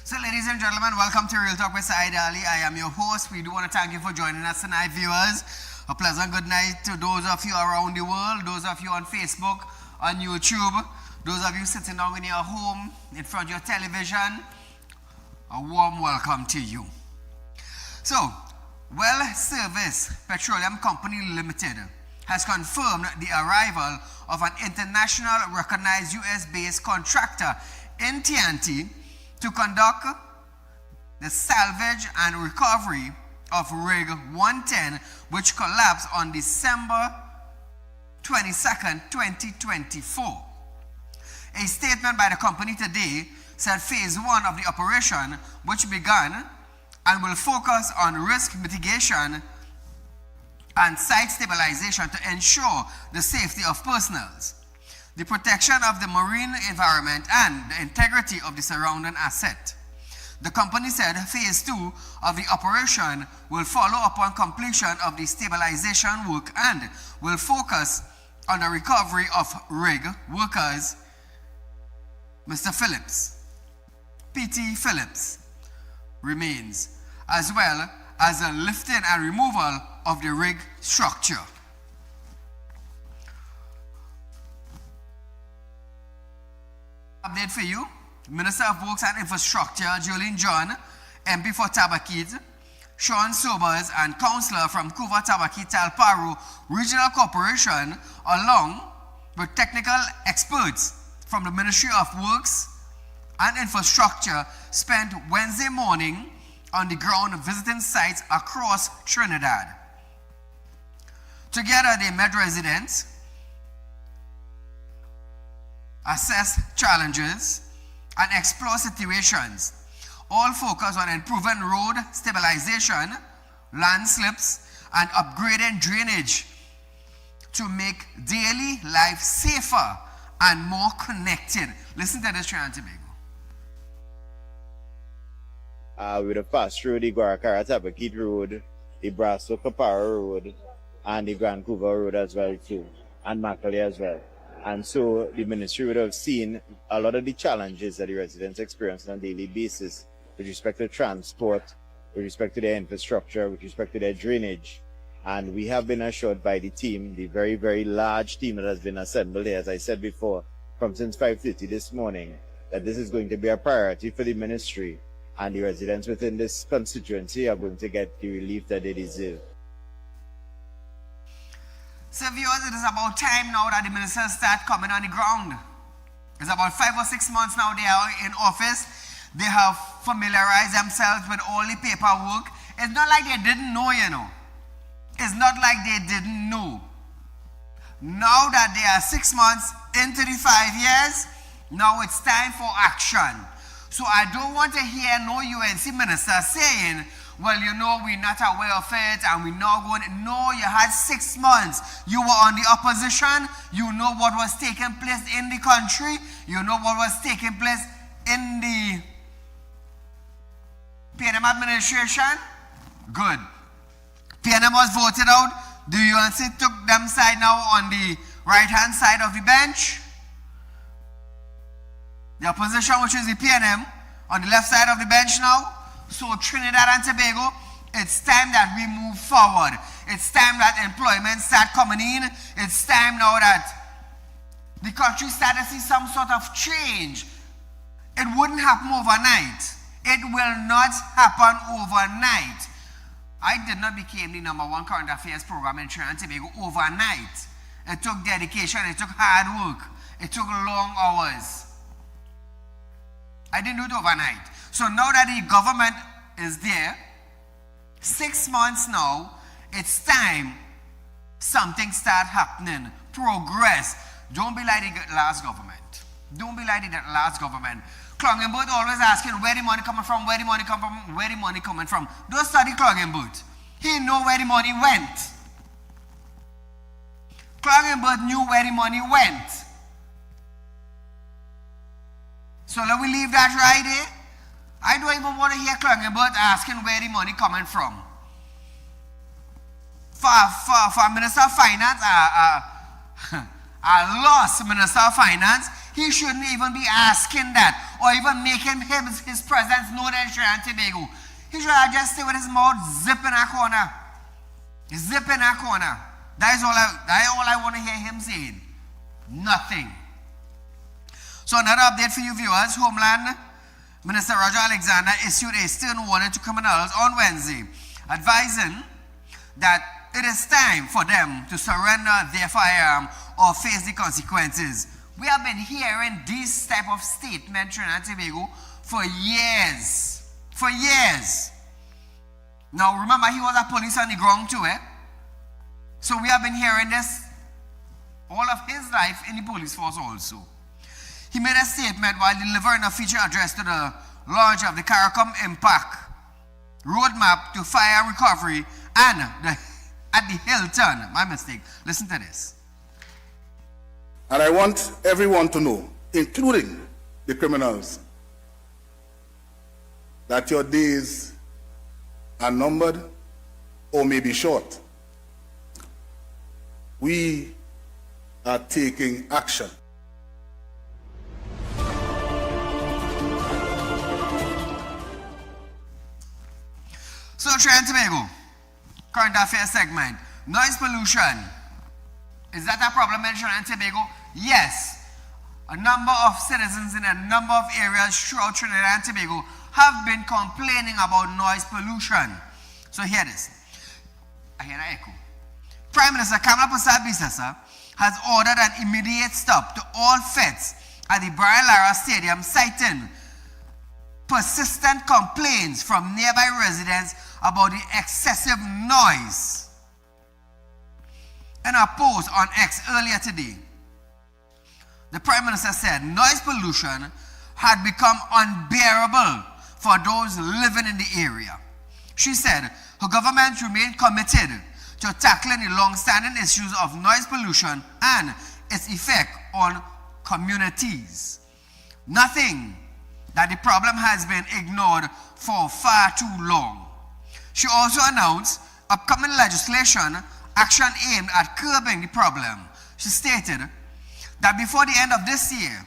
So ladies and gentlemen, welcome to Real Talk with Saieed Ali. I am your host. We do want to thank you for joining us tonight, viewers. A pleasant good night to those of you around the world, those of you on Facebook, on YouTube, those of you sitting down in your home, in front of your television. A warm welcome to you. So, Well Service Petroleum Company Limited has confirmed the arrival of an international recognized US-based contractor in TNT to conduct the salvage and recovery of Rig 110, which collapsed on December 22nd, 2024. A statement by the company today said phase 1 of the operation, which began and will focus on risk mitigation and site stabilization to ensure the safety of personnel, the protection of the marine environment, and the integrity of the surrounding asset. The company said phase 2 of the operation will follow upon completion of the stabilization work and will focus on the recovery of rig workers, Mr. Phillips, P.T. Phillips, remains, as well as the lifting and removal of the rig structure. Update for you. Minister of Works and Infrastructure, Jolene John, MP for Tabakit, Sean Sobers, and Councillor from Kuva Tabakit Talparo Regional Corporation, along with technical experts from the Ministry of Works and Infrastructure, spent Wednesday morning on the ground visiting sites across Trinidad. Together, they met residents, assess challenges, and explore situations, all focused on improving road stabilization, landslips, and upgrading drainage to make daily life safer and more connected. Listen to this, Trinidad and Tobago. With the fast road, the Guaracara Tabakit Road, the Brasso Capara Road, and the Grand Couva Road as well too, and Macaulay as well. And so the ministry would have seen a lot of the challenges that the residents experience on a daily basis with respect to transport, with respect to their infrastructure, with respect to their drainage. And we have been assured by the team, the very, very large team that has been assembled here, as I said before, from since 5:30 this morning, that this is going to be a priority for the ministry, and the residents within this constituency are going to get the relief that they deserve. So viewers, it is about time now that the ministers start coming on the ground. It's about 5 or 6 months now they are in office. They have familiarized themselves with all the paperwork. It's not like they didn't know, you know. It's not like they didn't know. Now that they are 6 months into the 5 years, now it's time for action. So I don't want to hear no UNC minister saying, well, you know, we're not aware of it and we're not going. No, you had 6 months. You were on the opposition. You know what was taking place in the country. You know what was taking place in the PNM administration. Good. PNM was voted out. The UNC took them side now on the right-hand side of the bench. The opposition, which is the PNM, on the left side of the bench now. So Trinidad and Tobago, it's time that we move forward. It's time that employment start coming in. It's time now that the country start to see some sort of change. It wouldn't happen overnight. It will not happen overnight. I did not become the #1 current affairs program in Trinidad and Tobago overnight. It took dedication. It took hard work. It took long hours. I didn't do it overnight. So now that the government is there, 6 months now, it's time something start happening. Progress. Don't be like the last government. Don't be like the last government. Clongenbird always asking where the money coming from, where the money coming from, where the money coming from. Don't study Clongenbird. He know where the money went. Clongenbird knew where the money went. So let we leave that right there. I don't even want to hear Clongenbird asking where the money coming from. For Minister of Finance, I lost Minister of Finance. he shouldn't even be asking that or even making his presence known in Trinidad and Tobago. He should have just stay with his mouth zip in a corner. Zip in a corner. That is all I want to hear him saying. Nothing. So another update for you viewers. Homeland Minister Roger Alexander issued a stern warning to criminals on Wednesday, advising that it is time for them to surrender their firearm or face the consequences. We have been hearing this type of statement in Trinidad and Tobago for years. For years. Now remember, he was a police on the ground too, eh? So we have been hearing this all of his life in the police force also. He made a statement while delivering a feature address to the launch of the CARICOM Impact Roadmap to Fire Recovery and at the Hilton. My mistake. Listen to this. And I want everyone to know, including the criminals, that your days are numbered or may be short. We are taking action. So Trinidad and Tobago, current affairs segment. Noise pollution. Is that a problem in Trinidad and Tobago? Yes. A number of citizens in a number of areas throughout Trinidad and Tobago have been complaining about noise pollution. So hear this. I hear an echo. Prime Minister Kamala Persad-Bissessar has ordered an immediate stop to all fetes at the Brian Lara Stadium, citing persistent complaints from nearby residents about the excessive noise. In a post on X earlier today, the Prime Minister said noise pollution had become unbearable for those living in the area. She said her government remained committed to tackling the long-standing issues of noise pollution and its effect on communities. Nothing that the problem has been ignored for far too long. She also announced upcoming legislation action aimed at curbing the problem. She stated that before the end of this year,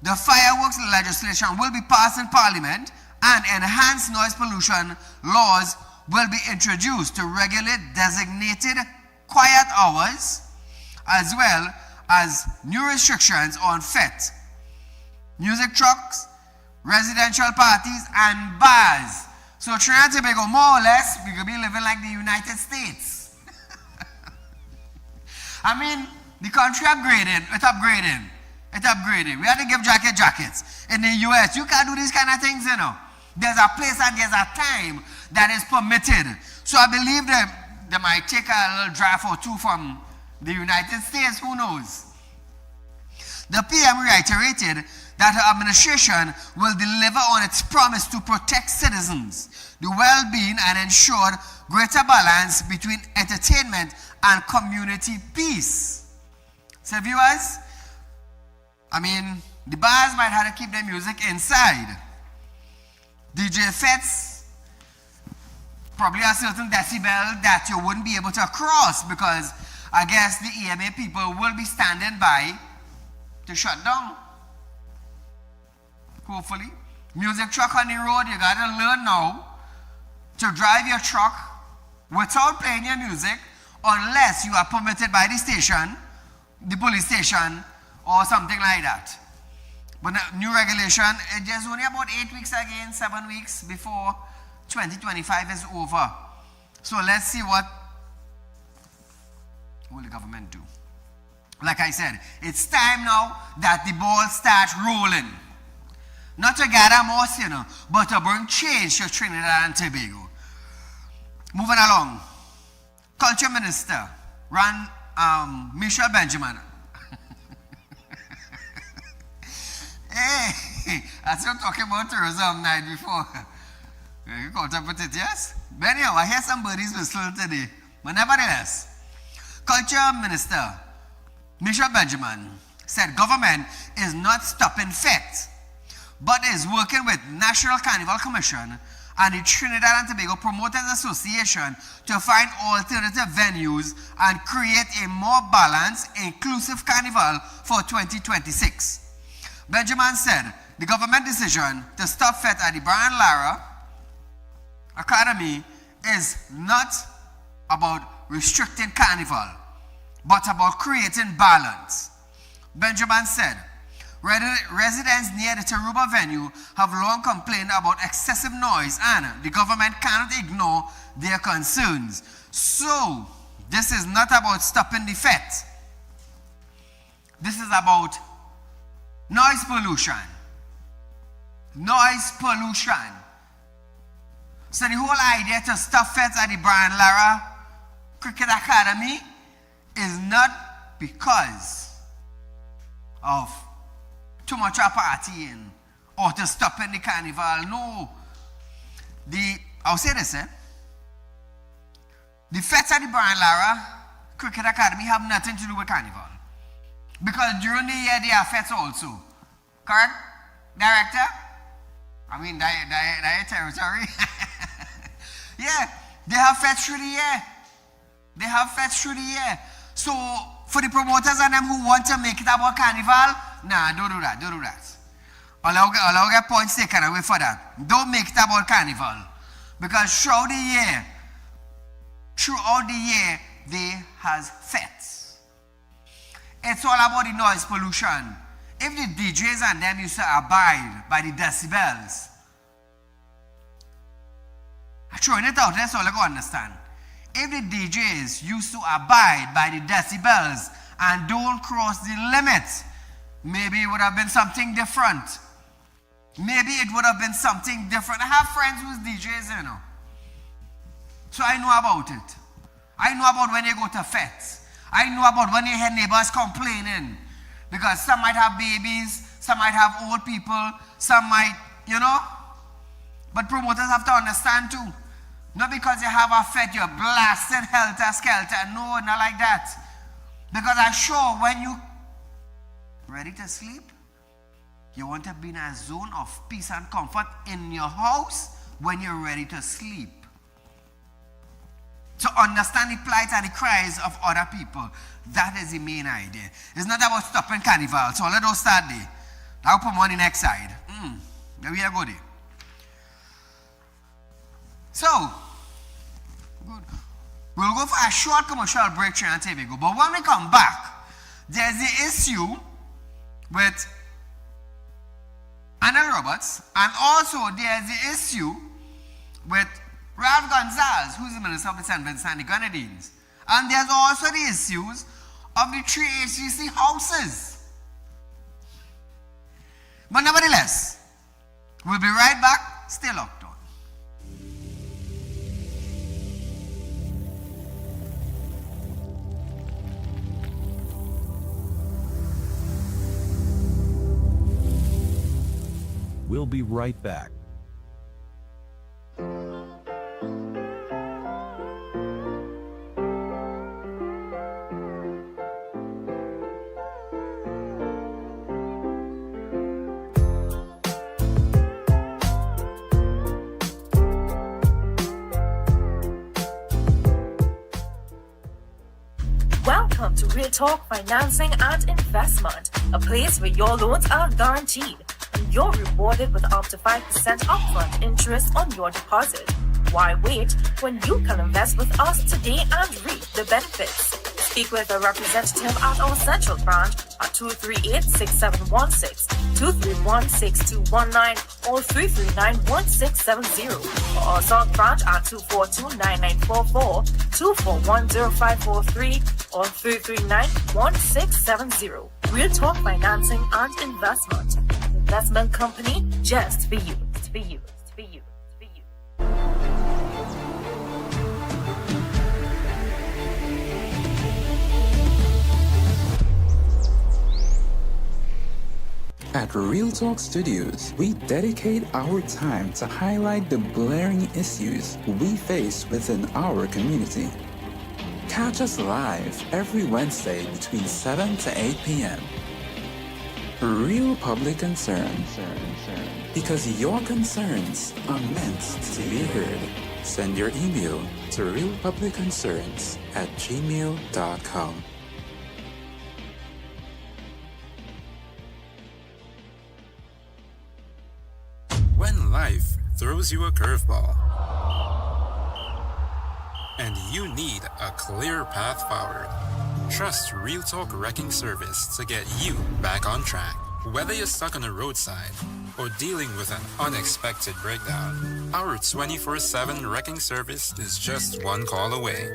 the fireworks legislation will be passed in Parliament and enhanced noise pollution laws will be introduced to regulate designated quiet hours as well as new restrictions on fete, music trucks, residential parties, and bars. So Trinidad and Tobago, more or less, we could be living like the United States. I mean, the country upgrading. We have to give jackets. In the US, you can't do these kind of things, you know. There's a place and there's a time that is permitted. So I believe they might take a little draft or two from the United States, who knows. The PM reiterated that her administration will deliver on its promise to protect citizens, the well-being, and ensure greater balance between entertainment and community peace. So viewers, I mean, the bars might have to keep their music inside. DJ fetes, probably a certain decibel that you wouldn't be able to cross, because I guess the EMA people will be standing by to shut down. Hopefully. Music truck on the road, you gotta learn now to drive your truck without playing your music unless you are permitted by the station, the police station, or something like that. But the new regulation, it's just only about 8 weeks again, 7 weeks before 2025 is over. So let's see what will the government do. Like I said, it's time now that the ball starts rolling. Not to gather more sinner, but to bring change to Trinidad and Tobago. Moving along, Culture Minister Michelle Benjamin. Hey, I still talking about tourism night before. You caught up with it, yes? But anyhow, I hear some birdies whistle today. But nevertheless, Culture Minister Michelle Benjamin said government is not stopping fete, but is working with National Carnival Commission and the Trinidad and Tobago Promoters Association to find alternative venues and create a more balanced, inclusive carnival for 2026. Benjamin said the government decision to stop fete at the Brian Lara Academy is not about restricting carnival, but about creating balance. Benjamin said, residents near the Taruba venue have long complained about excessive noise and the government cannot ignore their concerns. So, this is not about stopping the fete. This is about noise pollution. Noise pollution. So the whole idea to stop fete at the Brian Lara Cricket Academy is not because of too much partying or to stop in the carnival. No. I'll say this, the fete at the Brian Lara Cricket Academy have nothing to do with carnival. Because during the year, they have fetes also. Correct? Director? I mean, their territory. Yeah, they have fetes through the year. They have fetes through the year. So, for the promoters and them who want to make it about carnival, nah, don't do that, don't do that. I'll get points taken away for that. Don't make it about carnival. Because throughout the year, they has fetes. It's all about the noise pollution. If the DJs and them used to abide by the decibels, I'm throwing it out there so I can understand. If the DJs used to abide by the decibels and don't cross the limit, maybe it would have been something different. Maybe it would have been something different. I have friends who's DJs, you know. So I know about it. I know about when they go to fetes. I know about when you hear neighbors complaining. Because some might have babies, some might have old people, some might, you know. But promoters have to understand too. Not because you have a fete, you're blasting helter-skelter. No, not like that. Because I'm sure when you ready to sleep, you want to be in a zone of peace and comfort in your house when you're ready to sleep. To understand the plight and the cries of other people. That is the main idea. It's not about stopping carnival. So let us start there. I'll put on the next side. There we are go there. So, good. We'll go for a short commercial break here and Tobago. But when we come back, there's the issue with Anna Roberts, and also there's the issue with Ralph Gonzalez, who's the Minister of the St. Vincent and the Grenadines. And there's also the issues of the 3 HCC houses. But nevertheless, we'll be right back. Stay locked on. We'll be right back. Welcome to Real Talk Financing and Investment, a place where your loans are guaranteed and you're rewarded with up to 5% upfront interest on your deposit. Why wait when you can invest with us today and reap the benefits? Speak with a representative at our central branch at 238-6716, 231-6219, or 339-1670, or our south branch at 242-9944, 241-0543, or 339-1670. Real Talk Financing and Investment. Investment company just for you. For you. For you. For you. At Real Talk Studios, we dedicate our time to highlight the glaring issues we face within our community. Catch us live every Wednesday between 7 to 8 p.m. Real Public Concern. Because your concerns are meant to be heard. Send your email to realpublicconcerns@gmail.com. life throws you a curveball, and you need a clear path forward, trust Real Talk Wrecking Service to get you back on track. Whether you're stuck on a roadside or dealing with an unexpected breakdown, our 24/7 wrecking service is just one call away.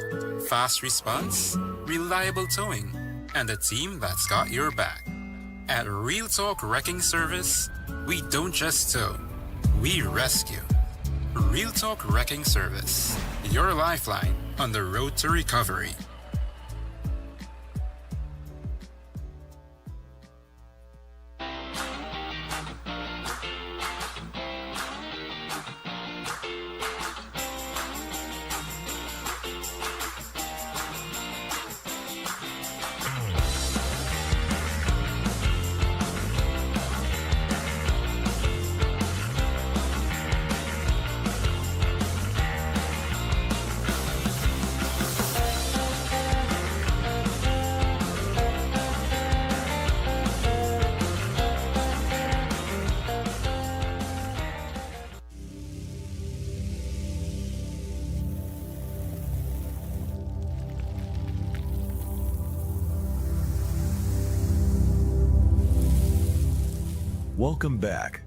Fast response, reliable towing, and a team that's got your back. At Real Talk Wrecking Service, we don't just tow, we rescue. Real Talk Wrecking Service, your lifeline on the road to recovery. Welcome back.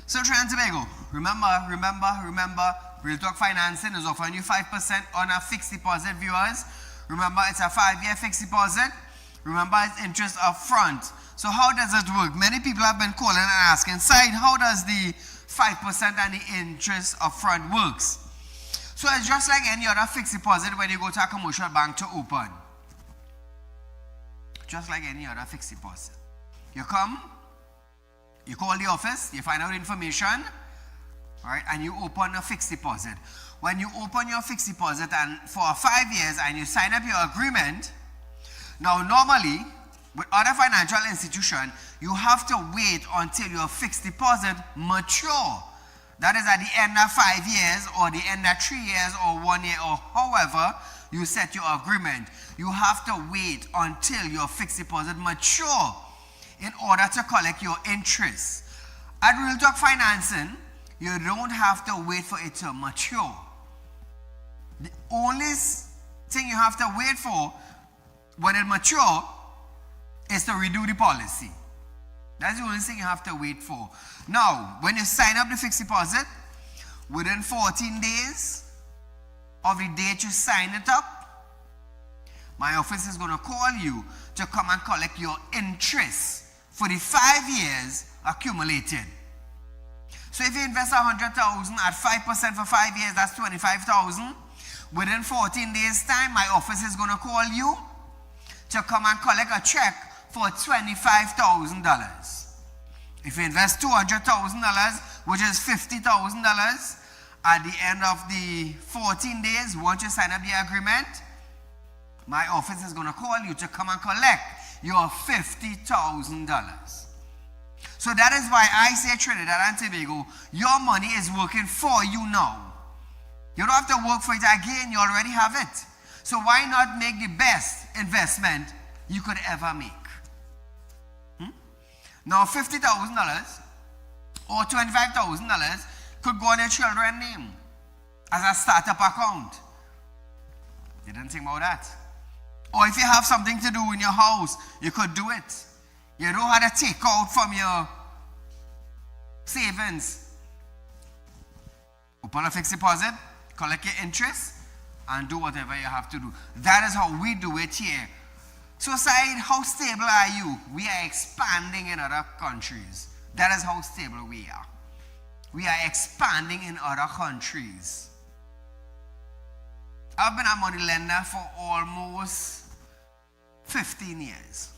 So Trinidad and Tobago, remember, Real Talk Financing is offering you 5% on a fixed deposit, viewers. Remember, it's a 5-year fixed deposit. Remember, it's interest up front. So how does it work? Many people have been calling and asking, Said, how does the 5% and the interest up front works? So it's just like any other fixed deposit when you go to a commercial bank to open. Just like any other fixed deposit. You come, you call the office, you find out information, all right, and you open a fixed deposit. When you open your fixed deposit and for 5 years and you sign up your agreement, now normally with other financial institutions, you have to wait until your fixed deposit mature. That is at the end of 5 years or the end of 3 years or 1 year or however you set your agreement. You have to wait until your fixed deposit mature in order to collect your interest. At Real Talk Financing, you don't have to wait for it to mature. The only thing you have to wait for when it matures is to redo the policy. That's the only thing you have to wait for. Now, when you sign up the fixed deposit, within 14 days of the date you sign it up, my office is going to call you to come and collect your interest for the 5 years accumulated. So if you invest 100,000 at 5% for 5 years, that's 25,000. Within 14 days time, my office is going to call you to come and collect a check for $25,000. If you invest $200,000, which is $50,000, at the end of the 14 days, once you sign up the agreement, my office is going to call you to come and collect your $50,000. So that is why I say Trinidad and Tobago, your money is working for you now. You don't have to work for it again, you already have it. So why not make the best investment you could ever make? Now $50,000 or $25,000 could go on your children's name as a startup account. You didn't think about that. Or if you have something to do in your house, you could do it. You don't have to take out from your savings. Open a fixed deposit, collect your interest, and do whatever you have to do. That is how we do it here. So Said, how stable are you? We are expanding in other countries. That is how stable we are. We are expanding in other countries. I've been a money lender for almost 15 years.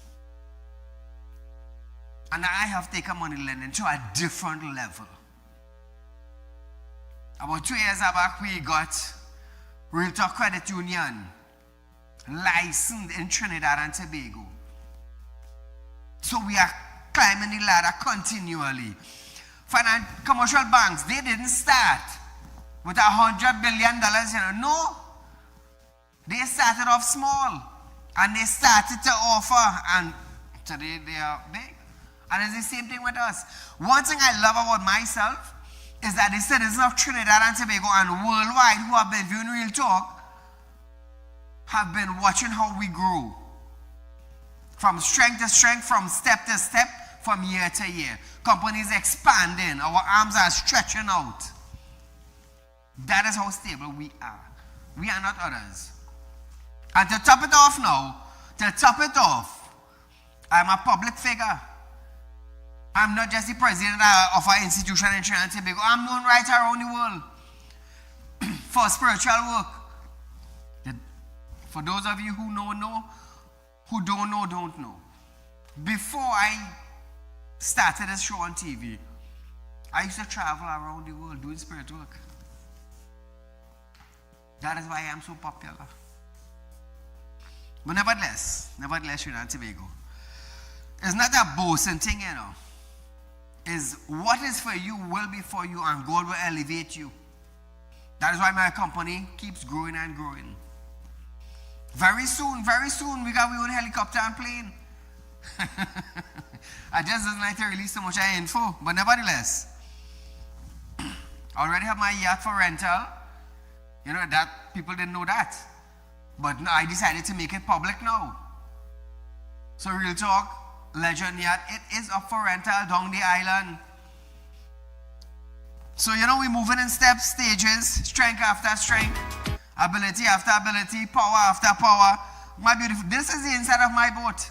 And I have taken money lending to a different level. About 2 years back, we got Real Talk Credit Union licensed in Trinidad and Tobago. So we are climbing the ladder continually. Commercial banks, they didn't start with $100 billion, No. They started off small. And they started to offer, and today they are big. And it's the same thing with us. One thing I love about myself is that the citizens of Trinidad and Tobago and worldwide who have been viewing Real Talk have been watching how we grow. From strength to strength, from step to step, from year to year. Companies expanding, our arms are stretching out. That is how stable we are. We are not others. And to top it off now, I'm a public figure. I'm not just the president of an institution in Trinidad and Tobago. I'm known right around the world for spiritual work. For those of you who know, who don't know. Before I started this show on TV, I used to travel around the world doing spirit work. That is why I am so popular. But nevertheless, Trinidad and Tobago, it's not a boasting thing, you know. Is what is for you will be for you, and God will elevate you. That is why my company keeps growing and growing. Very soon, we got our own helicopter and plane. I just don't like to release so much info, but nevertheless, I already have my yacht for rental. You know, that people didn't know that. But no, I decided to make it public now. So Real Talk, Legend Yacht, it is up for rental down the island. So, you know, we're moving in steps, stages, strength after strength, ability after ability, power after power. My beautiful, this is the inside of my boat.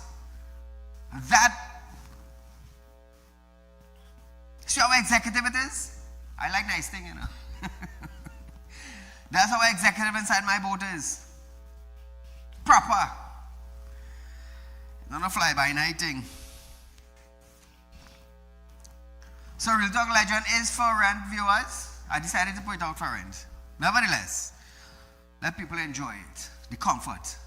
See how executive it is? I like nice thing, you know. That's how executive inside my boat is. Proper. Not a fly-by-night thing. So Real Talk Legend is for rent, viewers. I decided to put it out for rent. Nevertheless, let people enjoy it. The comfort.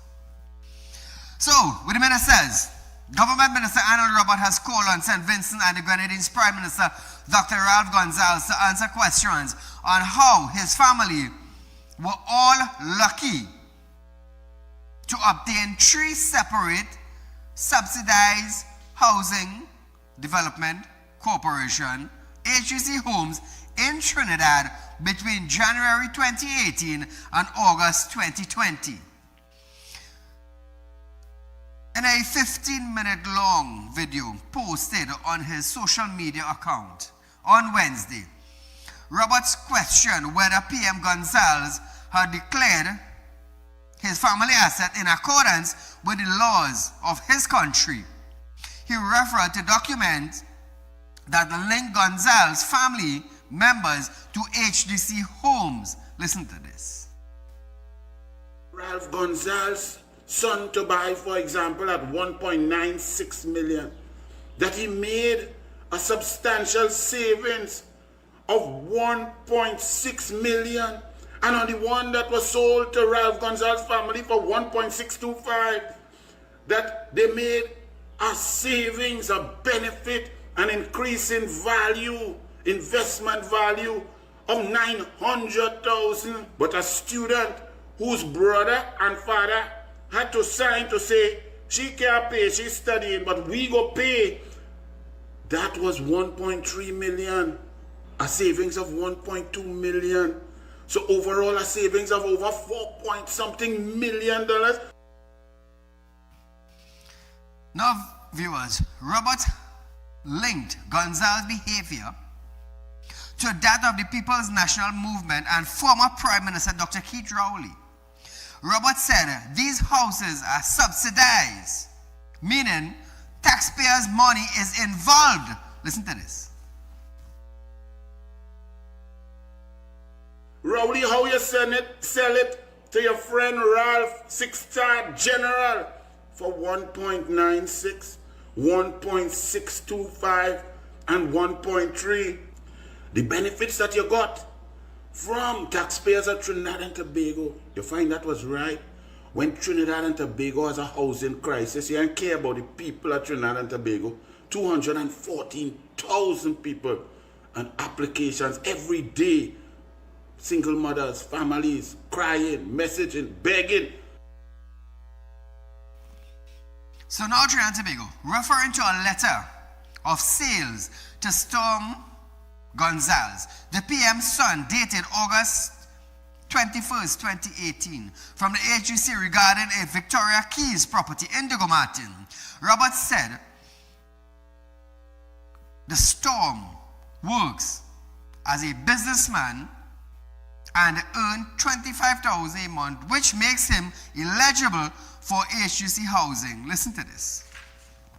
So, what the minister says, Government Minister Arnold Robert has called on St. Vincent and the Grenadines Prime Minister Dr. Ralph Gonsalves to answer questions on how his family were all lucky to obtain 3 separate subsidized housing development corporation HDC homes in Trinidad between January 2018 and August 2020. In a 15-minute long video posted on his social media account on Wednesday, Roberts questioned whether PM Gonsalves had declared his family asset in accordance with the laws of his country. He referred to documents that link Gonsalves' family members to HDC homes. Listen to this. Ralph Gonsalves' son to buy, for example, at 1.96 million. That he made a substantial savings of 1.6 million. And on the one that was sold to Ralph Gonsalves' family for 1.625, that they made a savings, a benefit, an increase in value, investment value of 900,000. But a student whose brother and father had to sign to say, she can't pay, she's studying, but we go pay. That was 1.3 million, a savings of 1.2 million. So overall, a savings of over $4 million. Now, viewers, Robert linked Gonsalves' behavior to that of the People's National Movement and former Prime Minister Dr. Keith Rowley. Robert said these houses are subsidized, meaning taxpayers' money is involved. Listen to this. Rowley, how you sell it to your friend Ralph, 6-star general, for 1.96, 1.625, and 1.3. The benefits that you got from taxpayers of Trinidad and Tobago, you find that was right. When Trinidad and Tobago has a housing crisis, you don't care about the people of Trinidad and Tobago. 214,000 people and applications every day. Single mothers, families, crying, messaging, begging. So now Trinidad and Tobago, referring to a letter of sales to Storm Gonzalez, the PM's son, dated August 21st, 2018, from the HGC regarding a Victoria Keys property in Indigo Martin. Roberts said the Storm works as a businessman and earned $25,000 a month, which makes him eligible for HGC housing. Listen to this.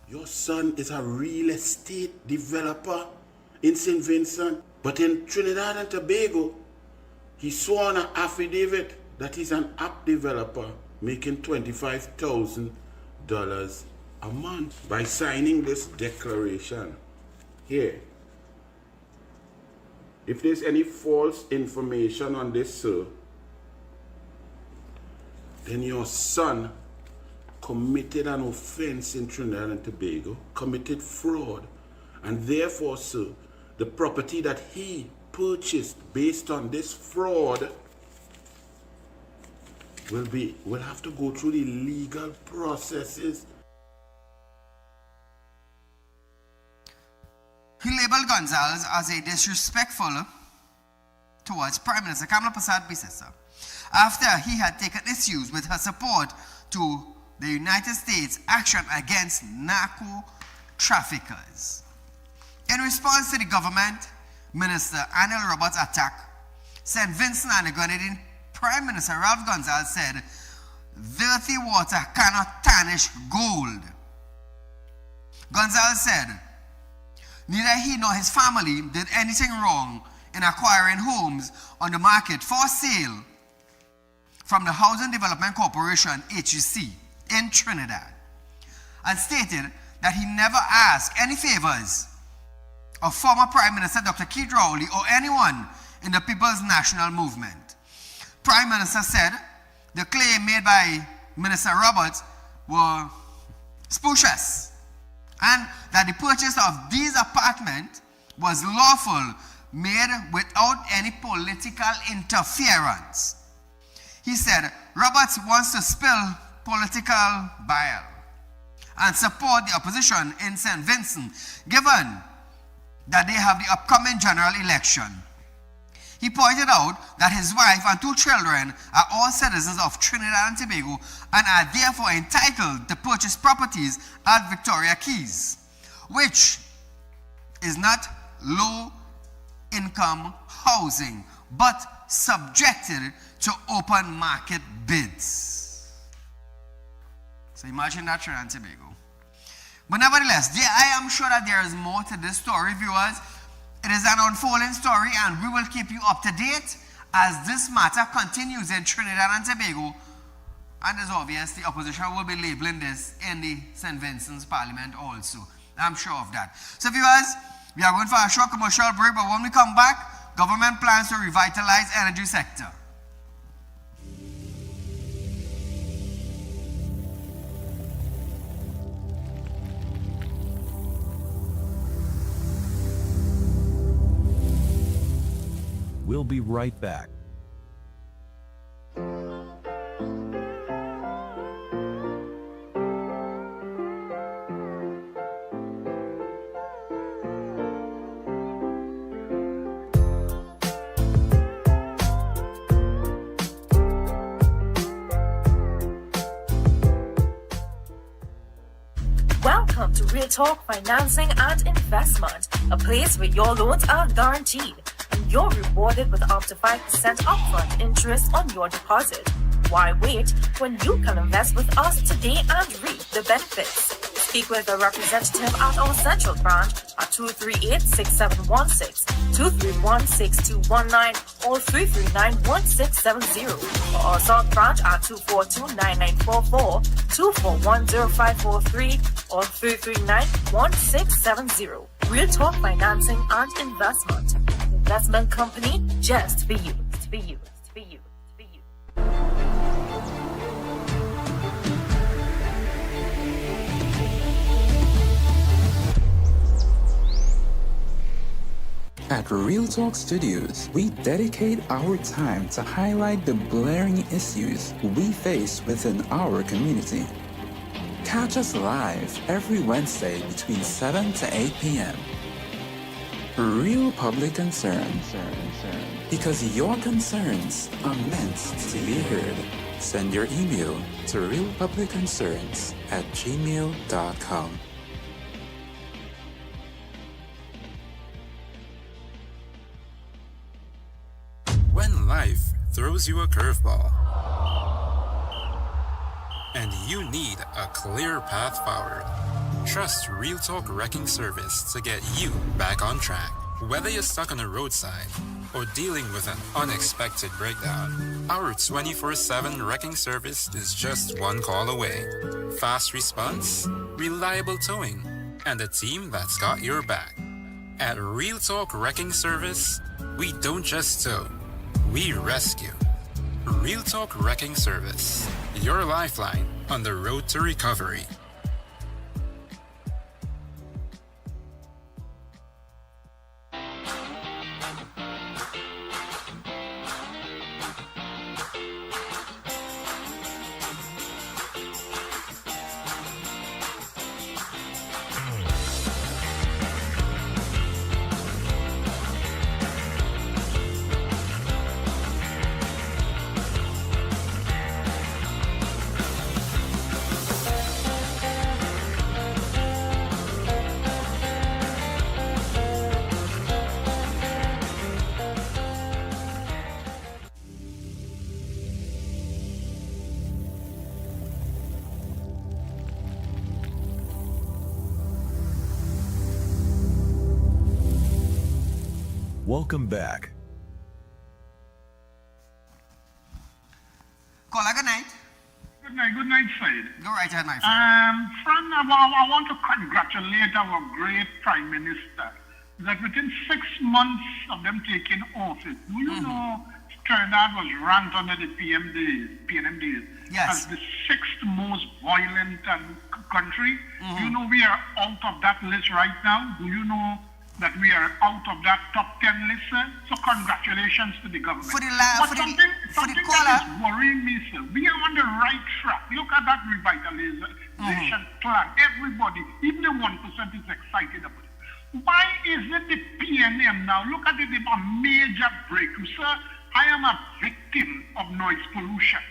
Your son is a real estate developer in St. Vincent, but in Trinidad and Tobago, he swore on an affidavit that he's an app developer making $25,000 a month by signing this declaration here. If there's any false information on this, sir, then your son committed an offense in Trinidad and Tobago, committed fraud, and therefore, sir, the property that he purchased based on this fraud will have to go through the legal processes. He labeled Gonzalez as a disrespectful towards Prime Minister Kamala Persad-Bissessar after he had taken issues with her support to the United States action against narco traffickers. In response to the government Minister Anil Roberts' attack, St. Vincent and the Grenadine Prime Minister Ralph Gonzalez said, "Dirty water cannot tarnish gold." Gonzalez said, neither he nor his family did anything wrong in acquiring homes on the market for sale from the Housing Development Corporation, HGC, in Trinidad, and stated that he never asked any favors of former Prime Minister Dr. Keith Rowley or anyone in the People's National Movement. Prime Minister said the claim made by Minister Roberts were specious, and that the purchase of these apartments was lawful, made without any political interference. He said Roberts wants to spill political bile and support the opposition in St. Vincent, given that they have the upcoming general election. He pointed out that his wife and 2 children are all citizens of Trinidad and Tobago and are therefore entitled to purchase properties at Victoria Keys, which is not low-income housing, but subjected to open market bids. So imagine that, Trinidad and Tobago. But nevertheless, I am sure that there is more to this story, viewers. It is an unfolding story, and we will keep you up to date as this matter continues in Trinidad and Tobago. And as obvious, the opposition will be labeling this in the St. Vincent's Parliament also. I'm sure of that. So viewers, we are going for a short commercial break, but when we come back, government plans to revitalize energy sector. We'll be right back. Welcome to Real Talk Financing and Investment, a place where your loans are guaranteed and you're rewarded with up to 5% upfront interest on your deposit. Why wait when you can invest with us today and reap the benefits? Speak with a representative at our central branch at 238-6716, 231-6219, or 339-1670, or our south branch at 242-9944, 241-0543, or 339-1670. Real Talk Financing and Investment. Investment company just for you. For you. For you. For you. At Real Talk Studios, we dedicate our time to highlight the blaring issues we face within our community. Catch us live every Wednesday between 7 to 8 p.m. Real public concern. Because your concerns are meant to be heard. Send your email to realpublicconcerns@gmail.com. When life throws you a curveball and you need a clear path forward, trust Real Talk Wrecking Service to get you back on track. Whether you're stuck on the roadside or dealing with an unexpected breakdown, our 24/7 wrecking service is just one call away. Fast response, reliable towing, and a team that's got your back. At Real Talk Wrecking Service, we don't just tow, we rescue. Real Talk Wrecking Service, your lifeline on the road to recovery. Welcome back. Caller, good night. Good night, Said. Go right ahead, my friend. Friend, I want to congratulate our great Prime Minister that within 6 months of them taking office, do you know Trinidad was ranked under the PNM days Yes. as the 6th most violent country? You know we are out of that list right now. Do you know that we are out of that top 10 list, sir? So congratulations to the government. For the something caller. that is worrying me, sir, we are on the right track. Look at that revitalization plan. Everybody, even the 1% is excited about it. Why isn't the PNM now? Look at it, a major breakthrough. Sir, I am a victim of noise pollution.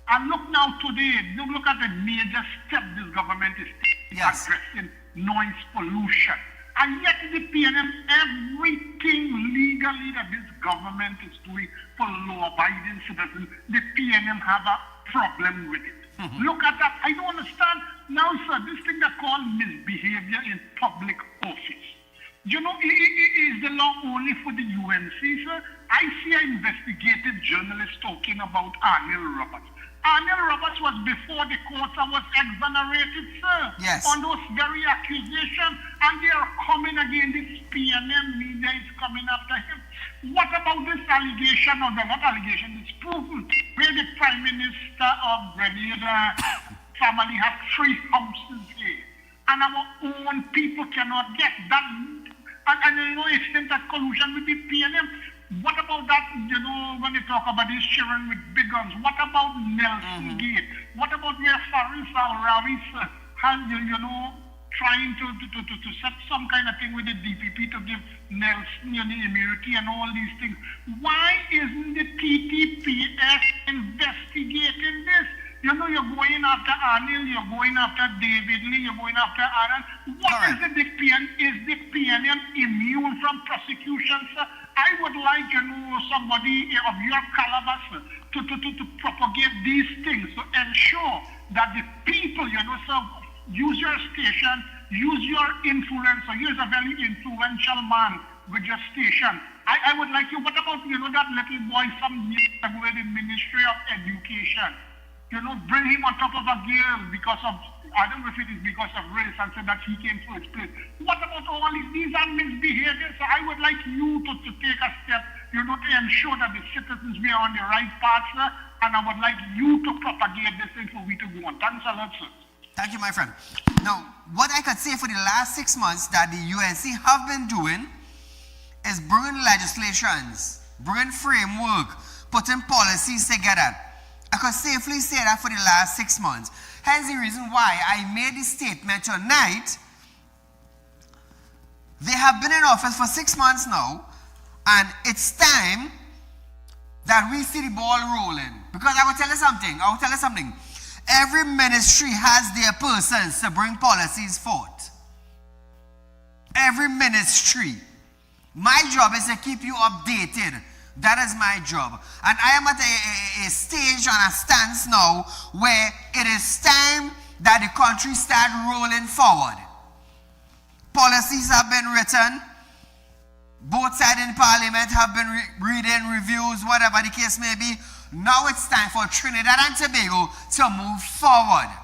And look now today, look at the major step this government is taking, Yes. addressing noise pollution. And yet the PNM, everything legally that this government is doing for law-abiding citizens, the PNM have a problem with it. Look at that. I don't understand. Now, sir, this thing that called misbehavior in public office. You know, is the law only for the UNC, sir? I see an investigative journalist talking about Arnil Roberts. Arnil Roberts was before the courts and was exonerated, sir, Yes. on those very accusations, and they are coming again. This PNM media is coming after him. What about this allegation, or the what allegation is proven, where the Prime Minister of Grenada family has 3 houses here, and our own people cannot get that, and you know, extent that collusion with the PNM. What about that, you know, when they talk about these children with big guns? What about Nelson Gate? What about where Faris al-Rawis has, you know, trying to set some kind of thing with the DPP to give Nelson, you know, immunity and all these things? Why isn't the TTPS investigating this? You know, you're going after Anil, you're going after David Lee, you're going after Aaron. What is it, is the PNM immune from prosecution, sir? I would like, you know, somebody of your caliber, sir, to propagate these things, to ensure that the people, you know, sir, use your station, use your influence, or use a very influential man with your station. I would like you, what about, you know, that little boy some years ago with the Ministry of Education? You know, bring him on top of a girl because of, I don't know if it is because of race, and say that he came first place. What about all these are misbehaviors? So I would like you to take a step, you know, to ensure that the citizens we are on the right path, sir, and I would like you to propagate this thing for we to go on. Thanks a lot, sir. Thank you, my friend. Now, what I could say for the last 6 months that the UNC have been doing is bringing legislations, bringing framework, putting policies together. I could safely say that for the last 6 months. Hence the reason why I made this statement tonight. They have been in office for 6 months now, and it's time that we see the ball rolling. Because I will tell you something. Every ministry has their persons to bring policies forth. Every ministry. My job is to keep you updated. That is my job. And I am at a stage and a stance now where it is time that the country start rolling forward. Policies have been written. Both sides in parliament have been reading reviews, whatever the case may be. Now it's time for Trinidad and Tobago to move forward.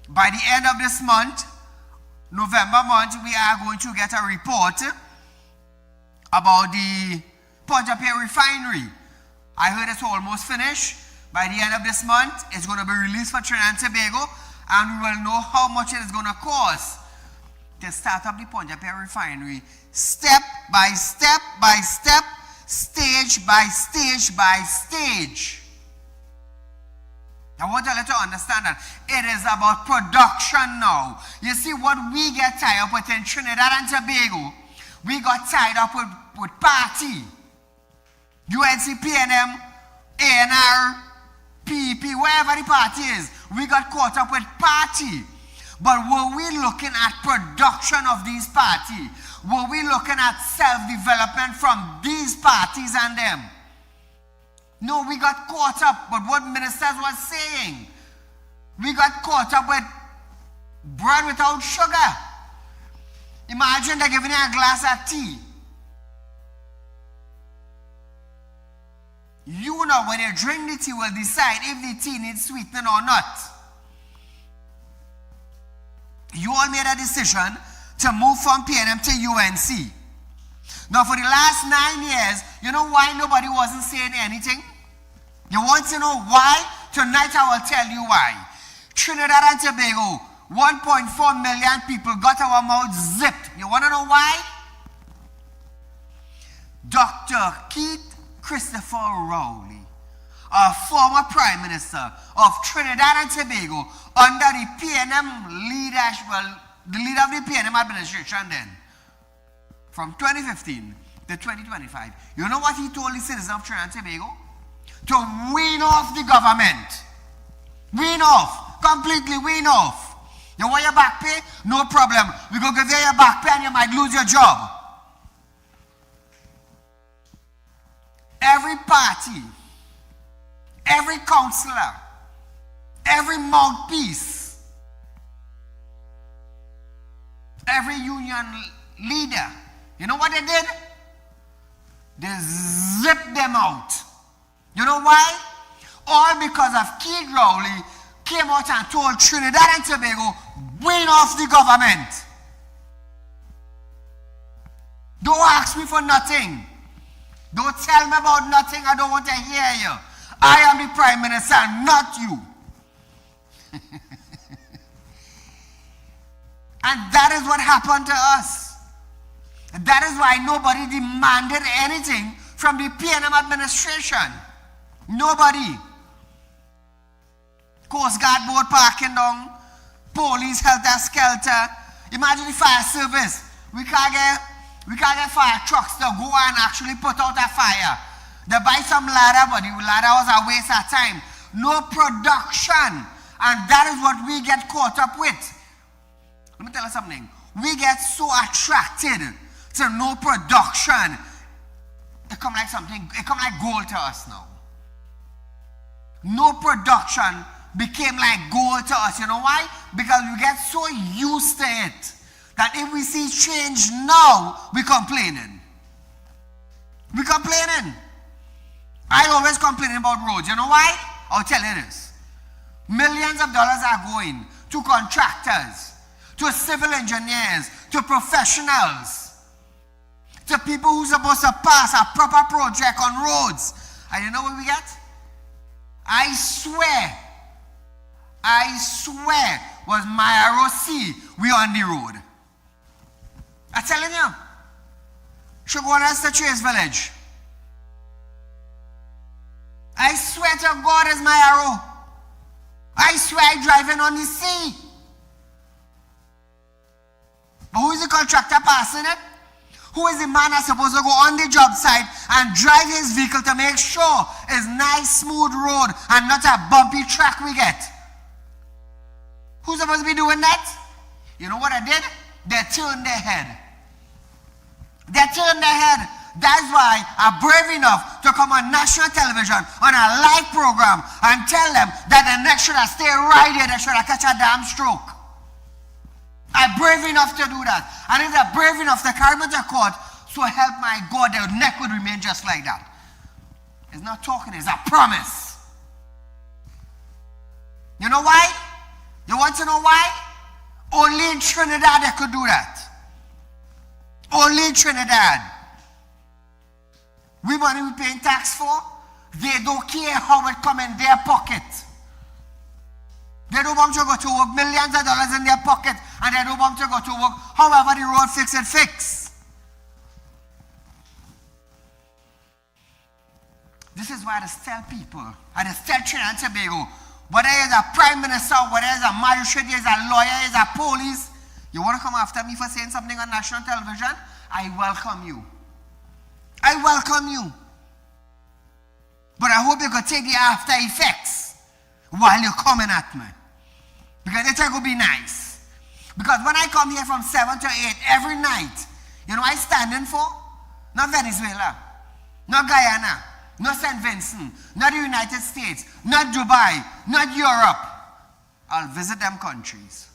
By the end of this month, November month, we are going to get a report about the Punjab refinery. I heard it's almost finished. By the end of this month, it's going to be released for Trinidad and Tobago, and we will know how much it is going to cost to start up the Punjab refinery, step by step by step, stage by stage by stage. I want you to understand that it is about production now. You see, what we get tied up with in Trinidad and Tobago, we got tied up with party. UNC, PNM, ANR, PEP, wherever the party is, we got caught up with party. But were we looking at production of these parties? Were we looking at self-development from these parties and them? No, we got caught up with what ministers were saying. We got caught up with bread without sugar. Imagine they're giving you a glass of tea. You know, when you drink the tea, will decide if the tea needs sweetening or not. You all made a decision to move from PNM to UNC. Now, for the last 9 years, you know why nobody wasn't saying anything? You want to know why? Tonight I will tell you why. Trinidad and Tobago, 1.4 million people got our mouths zipped. You want to know why? Dr. Keith Christopher Rowley, a former Prime Minister of Trinidad and Tobago, under the PNM leadership, the leader of the PNM administration then, from 2015 to 2025. You know what he told the citizens of Trinidad and Tobago? To wean off the government. Wean off. Completely wean off. You want your back pay? No problem. We go give you your back pay and you might lose your job. Every party, every councillor, every mouthpiece, every union leader, you know what they did? They zipped them out. You know why? All because of Keith Rowley came out and told Trinidad and Tobago, wean off the government. Don't ask me for nothing. Don't tell me about nothing. I don't want to hear you. I am the Prime Minister, not you. And that is what happened to us. That is why nobody demanded anything from the PNM administration. Nobody. Coast Guard board parking down, police helter-skelter. Imagine the fire service. We can't get fire trucks to go and actually put out a fire. They buy some ladder, but the ladder was a waste of time. No production. And that is what we get caught up with. Let me tell you something. We get so attracted to no production. It come like gold to us now. No production became like gold to us. You know why? Because we get so used to it that if we see change now, we're complaining. We're complaining. I always complain about roads. You know why? I'll tell you this. Millions of dollars are going to contractors, to civil engineers, to professionals, to people who are supposed to pass a proper project on roads. And you know what we get? I swear, was my ROC, we on the road. I'm telling you. Should go on to Trace Village. I swear to God as my arrow. I swear I'm driving on the sea. But who is the contractor passing it? Who is the man that's supposed to go on the job site and drive his vehicle to make sure it's nice, smooth road and not a bumpy track we get? Who's supposed to be doing that? You know what I did? They turned their head. They turned their head. That's why I'm brave enough to come on national television on a live program and tell them that the next should have stay right here, they should have catch a damn stroke. I'm brave enough to do that. And if they're brave enough to carry me to court, so help my God, their neck would remain just like that. It's not talking, it's a promise. You know why? You want to know why? Only in Trinidad they could do that. Only in Trinidad. We money we paying tax for, they don't care how it come in their pocket. They don't want to go to work, millions of dollars in their pocket, and they don't want to go to work, however the road fix. This is why I just tell people, I just tell Trinidad and Tobago, whether it's a prime minister, whether it's a magistrate, it's a lawyer, it's a police, you want to come after me for saying something on national television? I welcome you. I welcome you. But I hope you could take the after effects while you're coming at me. Because it's going to be nice. Because when I come here from 7 to 8 every night, you know I standing for? Not Venezuela, not Guyana, not St. Vincent, not the United States, not Dubai, not Europe. I'll visit them countries.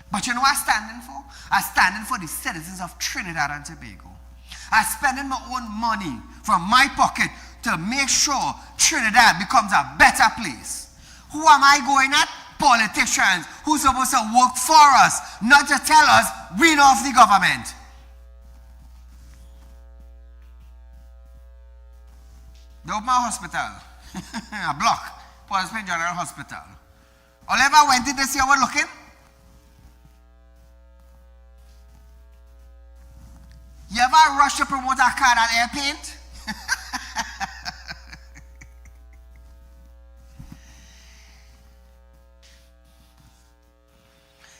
But you know what I'm standing for? I'm standing for the citizens of Trinidad and Tobago. I'm spending my own money from my pocket to make sure Trinidad becomes a better place. Who am I going at? Politicians who's supposed to work for us, not to tell us we know of the government. They opened a hospital, a block, Port Spain General Hospital. Oliver went in to see how we're looking. You ever rush to promote a car at air paint?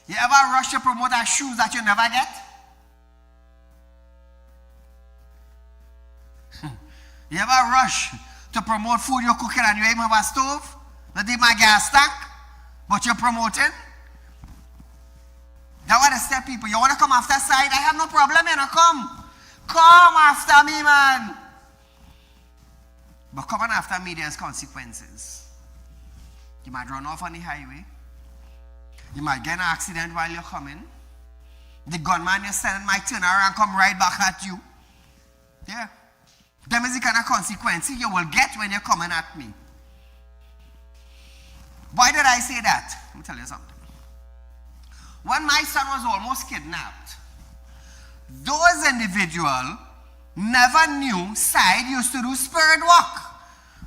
You ever rush to promote a shoes that you never get? You ever rush to promote food you're cooking and you even have a stove? Not even a gas tank, but you're promoting? That's what I tell people. You want to come after side? I have no problem, you know, come. Come after me, man. But coming after me, there's consequences. You might run off on the highway. You might get in an accident while you're coming. The gunman you're sending might turn around and come right back at you. Yeah. That is the kind of consequences you will get when you're coming at me. Why did I say that? Let me tell you something. When my son was almost kidnapped, those individuals never knew Saieed used to do spirit walk.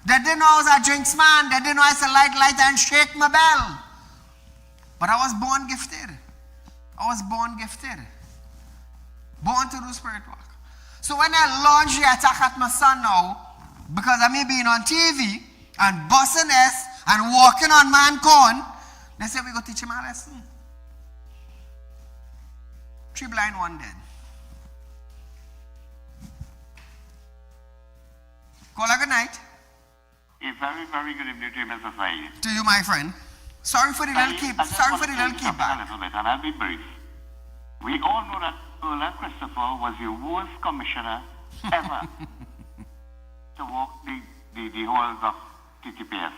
They didn't know I was a drinks man. They didn't know I used to light and shake my bell. But I was born gifted. I was born gifted. Born to do spirit walk. So when I launch the attack at my son now, because of me being on TV and busting S and walking on man corn, they say we go teach him a lesson. 3 blind, 1 dead. Call a good night. A very, very good evening to you, Mr. Saieed. To you, my friend. Sorry for the little keep. Sorry for the little keep back. A little bit, and I'll be brief. We all know that Ola Christopher was the worst commissioner ever to walk the halls of TTPS.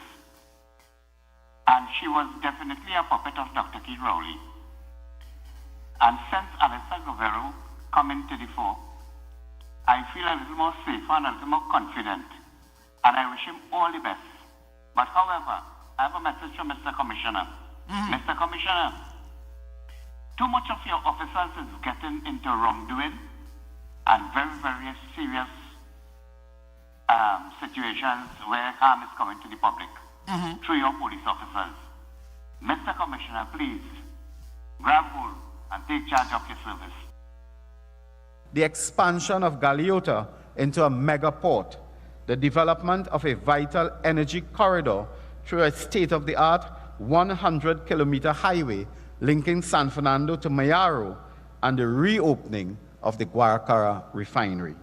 And she was definitely a puppet of Dr. Keith Rowley. And since Alistair Govero coming to the fore, I feel a little more safer and a little more confident. And I wish him all the best. But however, I have a message from Mr. Commissioner. Mr. Commissioner, too much of your officers is getting into wrongdoing and very, very serious situations where harm is coming to the public through your police officers. Mr. Commissioner, please grab hold and take charge of your service. The expansion of Galeota into a mega port the development of a vital energy corridor through a state-of-the-art 100-kilometer highway linking San Fernando to Mayaro, and the reopening of the Guaracara refinery.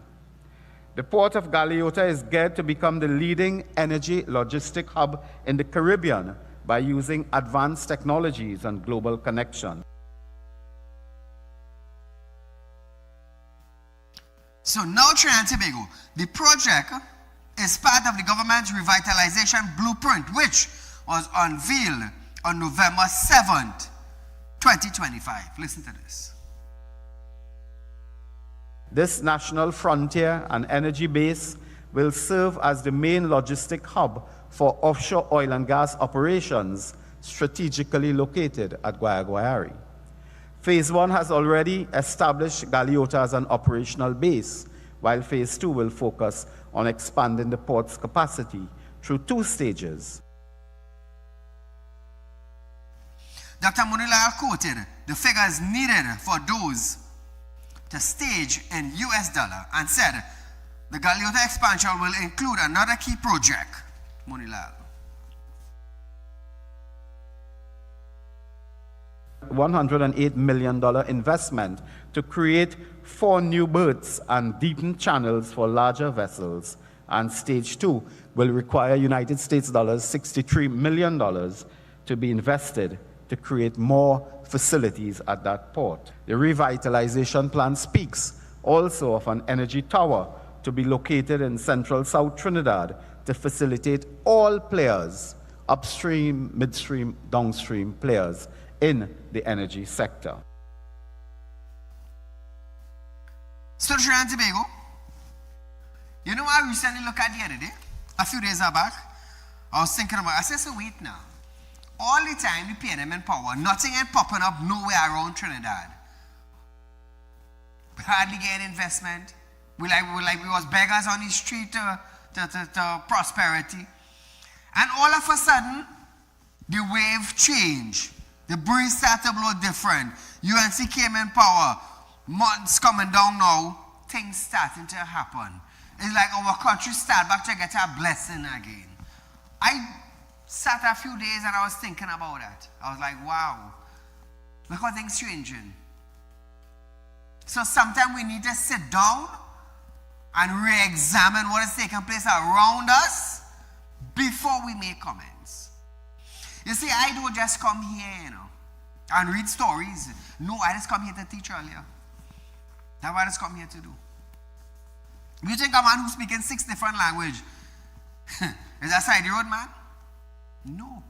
The port of Galeota is geared to become the leading energy logistic hub in the Caribbean by using advanced technologies and global connection. So now Trinidad and Tobago, the project is part of the government's revitalization blueprint, which was unveiled on November 7th, 2025. Listen to this. This national frontier and energy base will serve as the main logistic hub for offshore oil and gas operations strategically located at Guayaguayari. Phase 1 has already established Galeota as an operational base, while Phase 2 will focus on expanding the port's capacity through 2 stages. Dr. Munilal quoted the figures needed for those to stage in US dollar and said the Galeota expansion will include another key project. Munilal. $108 million investment to create 4 new berths and deepen channels for larger vessels. And stage 2 will require United States dollars $63 million to be invested to create more facilities at that port. The revitalization plan speaks also of an energy tower to be located in central South Trinidad to facilitate all players, upstream, midstream, downstream players in the energy sector. So Trinidad and Tobago, you know I recently looked at the other day, a few days back, I was thinking about, I said, so wait now. All the time we pay them in power, nothing ain't popping up nowhere around Trinidad. We hardly get investment. We was beggars on the street to prosperity. And all of a sudden, the wave changed. The breeze started to blow different. UNC came in power. Months coming down now, things starting to happen. It's like our country start back to get a blessing again. I sat a few days and I was thinking about that. I was like, wow, look how things changing. So sometimes we need to sit down and re-examine what is taking place around us before we make comments. You see, I don't just come here, and read stories. No, I just come here to teach earlier. That's what I just come here to do. You think a man who's speaking 6 different languages is that side the road man? No.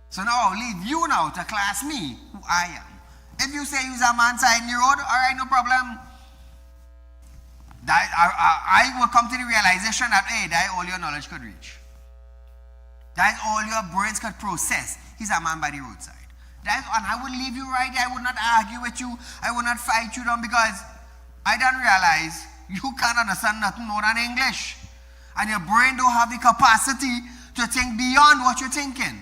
So now I'll leave you now to class me who I am. If you say you're a man side the road, all right, no problem. That I will come to the realization that, hey, that's all your knowledge could reach. That's all your brains could process. He's a man by the roadside. And I would leave you right there. I would not argue with you. I would not fight you down because I don't realize you can't understand nothing more than English. And your brain don't have the capacity to think beyond what you're thinking.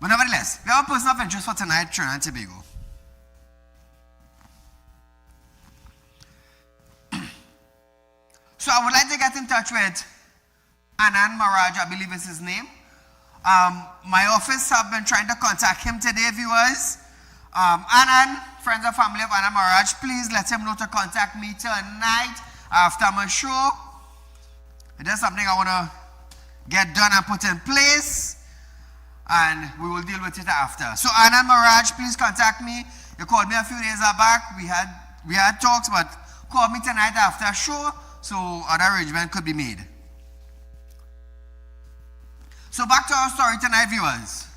But nevertheless, we have a person of interest for tonight, Trinidad and Tobago. So I would like to get in touch with Anand Maharaj, I believe is his name. My office have been trying to contact him today, viewers. Anand, friends and family of Anand Maharaj, please let him know to contact me tonight after my show. There's something I want to get done and put in place, and we will deal with it after. So Anand Maharaj, please contact me. You called me a few days back. We had talks, but call me tonight after show so other arrangement could be made. So back to our story tonight, viewers.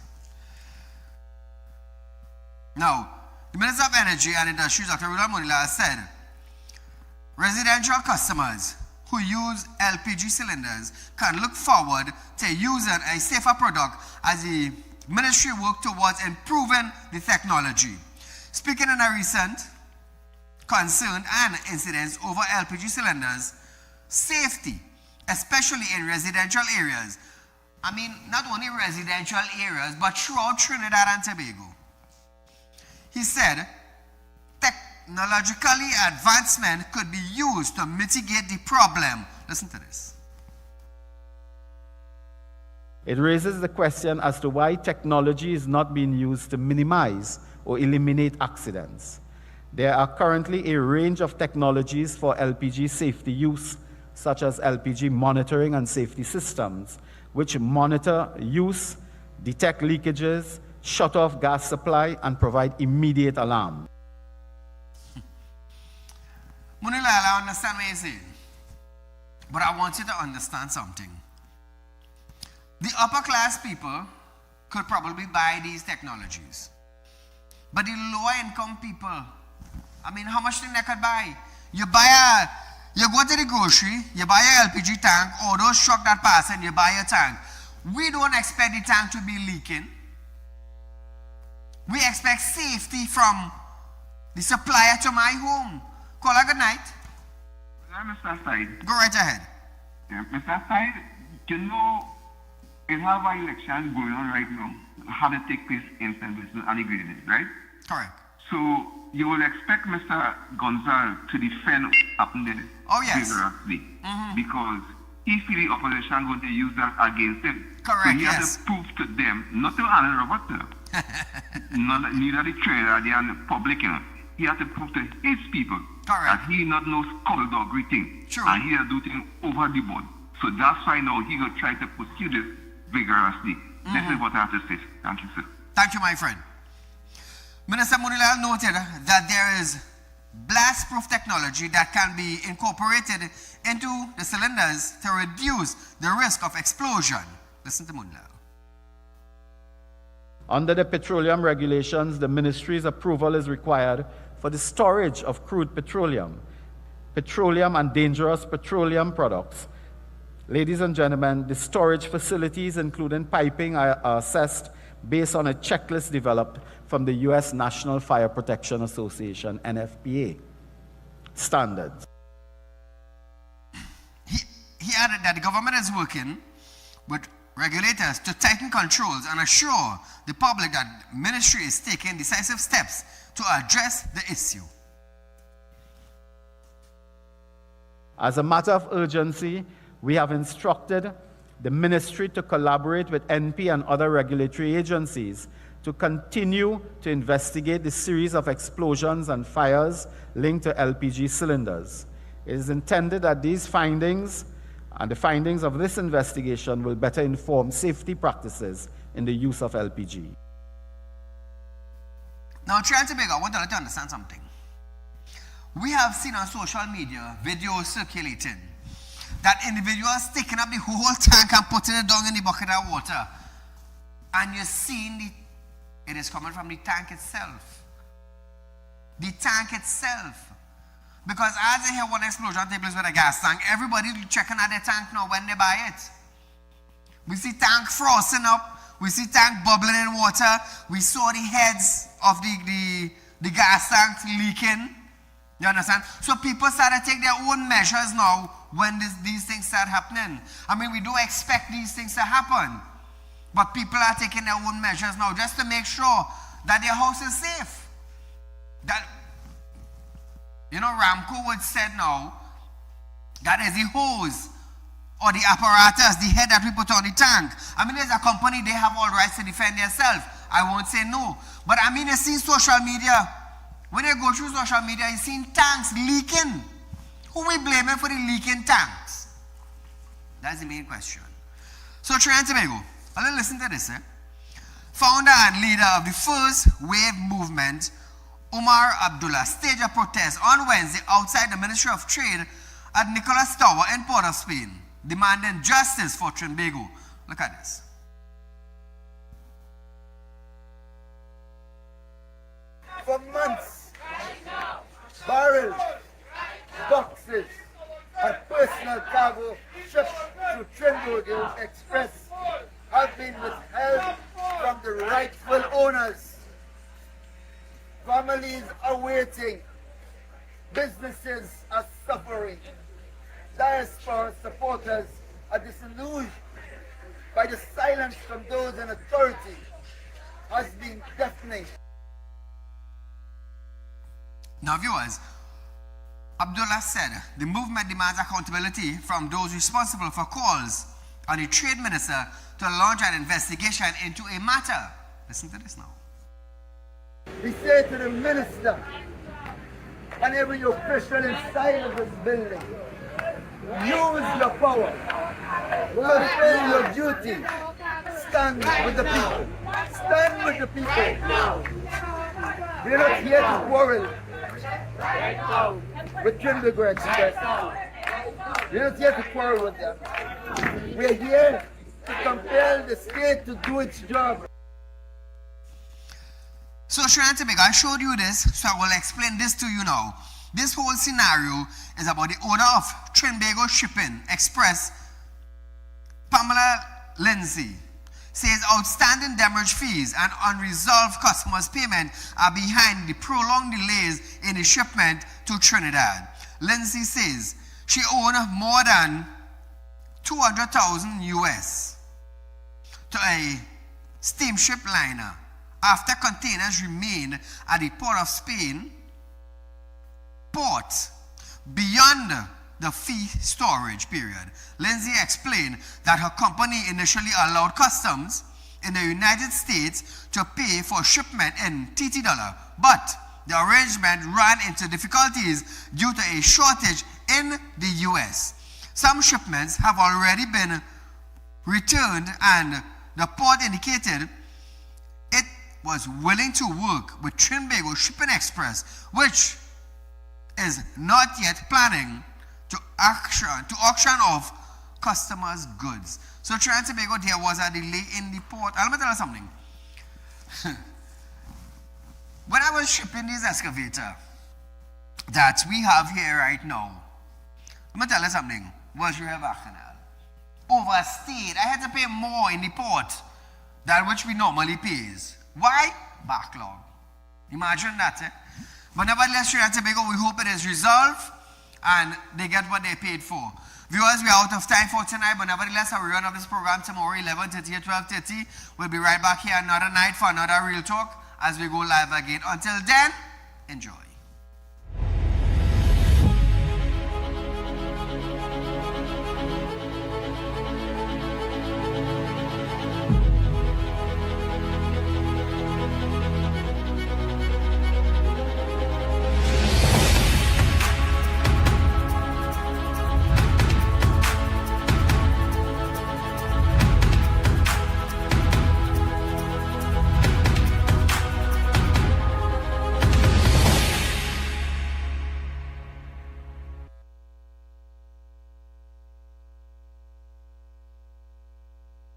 Now, the Minister of Energy and Industries, Dr. Rudolph Munila, said residential customers who use LPG cylinders can look forward to using a safer product as the ministry works towards improving the technology. Speaking in a recent concern and incidents over LPG cylinders, safety, especially in residential areas, I mean, not only residential areas, but throughout Trinidad and Tobago. He said, technologically advancement could be used to mitigate the problem. Listen to this. It raises the question as to why technology is not being used to minimize or eliminate accidents. There are currently a range of technologies for LPG safety use, such as LPG monitoring and safety systems, which monitor use, detect leakages, shut off gas supply, and provide immediate alarm. Munila, I understand what you're saying, but I want you to understand something. The upper class people could probably buy these technologies, but the lower income people, I mean, how much thing they could buy? You go to the grocery, you buy a LPG tank, or those truck that pass and you buy a tank. We don't expect the tank to be leaking. We expect safety from the supplier to my home. Caller, good night. Mr. Said. Go right ahead. Yeah, Mr. Said, you know, we have an election going on right now. How to take place in St. Vincent and the Grenadines, right? Correct. So you will expect Mr. Gonzalez to defend what happened there. Oh, yes. Vigorously. Because he feel the opposition going to use that against him. Correct, so he has yes. to prove to them, not to Anna Roberta, neither the trader, the public, you know. He has to prove to his people that he not knows skullduggery thing. True. And he has do things over the board. So that's why now he will try to pursue this vigorously. This is what I have to say. Thank you, sir. Thank you, my friend. Minister Munilal noted that there is blast-proof technology that can be incorporated into the cylinders to reduce the risk of explosion. Listen to Munilal. Under the petroleum regulations, the ministry's approval is required for the storage of crude petroleum and dangerous petroleum products. Ladies and gentlemen, the storage facilities, including piping, are assessed based on a checklist developed from the U.S. National Fire Protection Association, NFPA, standards. He added that the government is working with regulators to tighten controls and assure the public that the ministry is taking decisive steps to address the issue. As a matter of urgency, we have instructed the ministry to collaborate with NP and other regulatory agencies to continue to investigate the series of explosions and fires linked to LPG cylinders. It is intended that these findings and the findings of this investigation will better inform safety practices in the use of LPG. Now, Trinidad and Tobago, I want to let you understand something. We have seen on social media videos circulating that individuals taking up the whole tank and putting it down in the bucket of water. And you're seeing it is coming from the tank itself. The tank itself. Because as they have one explosion take place with a gas tank, everybody checking at their tank now when they buy it. We see tank frosting up. We see tank bubbling in water. We saw the heads of the gas tanks leaking. You understand? So people start to take their own measures now when these things start happening. I mean, we do expect these things to happen. But people are taking their own measures now just to make sure that their house is safe. That, you know, Ramco would said now that is the hose or the apparatus, the head that we put on the tank. I mean, as a company, they have all rights to defend themselves. I won't say no. But I mean, you see social media. When you go through social media, you see tanks leaking. Who we blaming for the leaking tanks? That's the main question. So, Trinidad and Tobago, listen to this. Founder and leader of the first wave movement, Umar Abdullah, staged a protest on Wednesday outside the Ministry of Trade at Nicholas Tower in Port of Spain, demanding justice for Trinbago. Look at this. For months, barrels, boxes, and personal cargo shipped through Trinbago Express have been withheld from the rightful owners. Families are waiting. Businesses are suffering. Diaspora supporters are disillusioned by the silence from those in authority has been deafening. Now, viewers, Abdullah said the movement demands accountability from those responsible for calls on the trade minister to launch an investigation into a matter. Listen to this now. We say to the minister and every official inside of this building, use your power, fulfill your duty, stand with the people, stand with the people. We're not here to quarrel with Trinbago Express. We're not here to quarrel with them. We're here to compel the state to do its job. So, Trinidad and Tobago, I showed you this, so I will explain this to you now. This whole scenario is about the owner of Trinbago Shipping Express, Pamela Lindsay, says outstanding demurrage fees and unresolved customers' payment are behind the prolonged delays in the shipment to Trinidad. Lindsay says she owned more than $200,000 US to a steamship liner after containers remained at the Port of Spain port beyond the fee storage period. Lindsay explained that her company initially allowed customs in the United States to pay for shipment in TT dollar, but the arrangement ran into difficulties due to a shortage in the US. Some shipments have already been returned, and the port indicated it was willing to work with Trinbago Shipping Express, which is not yet planning to auction off customers' goods. So Trinidad and Tobago, there was a delay in the port. Let me tell you something. When I was shipping this excavator that we have here right now, let me tell you something. Was River Canal overstayed? I had to pay more in the port than which we normally pays. Why? Backlog. Imagine that, eh? But nevertheless, Trinidad and Tobago, we hope it is resolved and they get what they paid for. Viewers, we are out of time for tonight, but nevertheless, I will run of this program tomorrow, 11:30 to 12:30. We'll be right back here another night for another Real Talk as we go live again. Until then, enjoy.